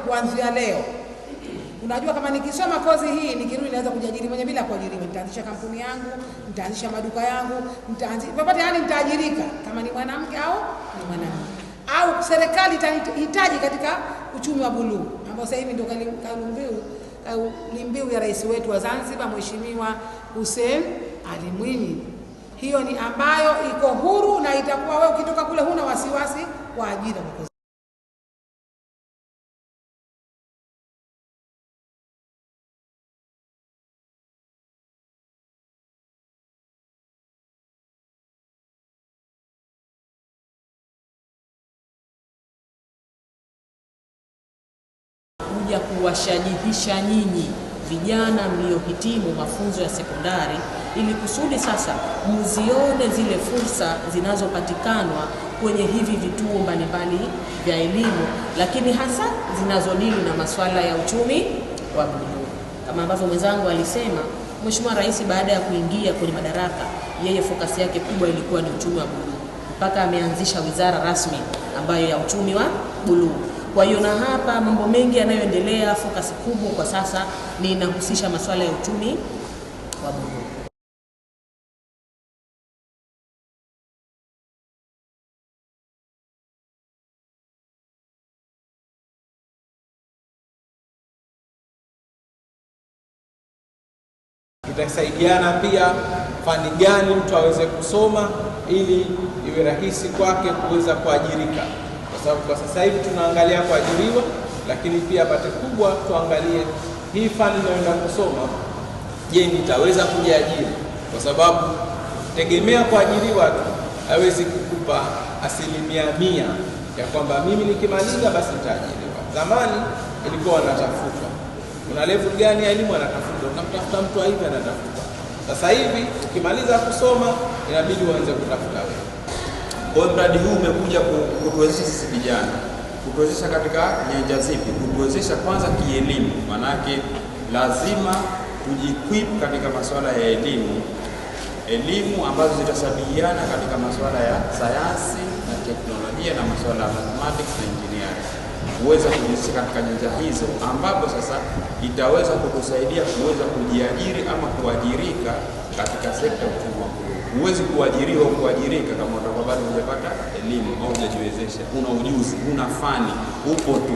kuanzia leo. Unajua kama nikisoma kozi hii nikirudi naweza kujiajiri mwenyewe bila kuajiriwa. Nitaanzisha kampuni yangu, nitaanzisha maduka yangu, popote yani nitaajirika kama ni mwanamke au ni mwanamume. Au serikali itahitaji katika uchumi wa buluu ambao sasa hivi ndio kauli mbiu ya rais wetu wa Zanzibar Mheshimiwa Hussein Ali Mwinyi. Hiyo ni ambayo iko huru na itakuwa wewe ukitoka kule huna wasiwasi wa ajira. Kuja kuwashajihisha nyinyi vijana mliohitimu mafunzo ya sekondari ili kusudi sasa muzione zile fursa zinazopatikanwa kwenye hivi vituo mbalimbali vya elimu, lakini hasa zinazodili na masuala ya uchumi wa buluu. Kama ambavyo mwenzangu alisema, Mheshimiwa Rais baada ya kuingia kwenye madaraka, yeye fokasi yake kubwa ilikuwa ni uchumi wa buluu, mpaka ameanzisha wizara rasmi ambayo ya uchumi wa buluu. Kwa hiyo na hapa mambo mengi yanayoendelea, fokasi kubwa kwa sasa ni inahusisha masuala ya uchumi wa buluu. Tutasaidiana pia fani gani mtu aweze kusoma ili iwe rahisi kwake kuweza kuajirika. Kwa sababu kwa sasa hivi tunaangalia kuajiriwa, lakini pia pate kubwa tuangalie hii fani naenda kusoma, je, nitaweza kujiajiri? Kwa sababu tegemea kuajiriwa tu hawezi kukupa 100% ya kwamba mimi nikimaliza basi nitaajiriwa. Zamani ilikuwa wanatafuta kuna level gani ya elimu anatafuta, unamtafuta mtu hivi anatafuta. Sasa hivi ukimaliza kusoma inabidi uanze kutafuta wewe. Kwa mradi huu umekuja kutuwezesha sisi vijana, kutuwezesha katika nyanja zipi? Kutuwezesha kwanza kielimu, manake lazima tujikwip katika masuala ya elimu ambazo zitasabihiana katika masuala ya sayansi na teknolojia na masuala ya mathematics na engineering. Uweza kujihusisha katika nyanja hizo, ambapo sasa itaweza kutusaidia kuweza kujiajiri ama kuajirika katika sekta ya uchumi wa buluu. Huwezi kuajiriwa au kuajirika kama utakuwa bado hujapata elimu au hujajiwezesha, una ujuzi, una fani, upo tu.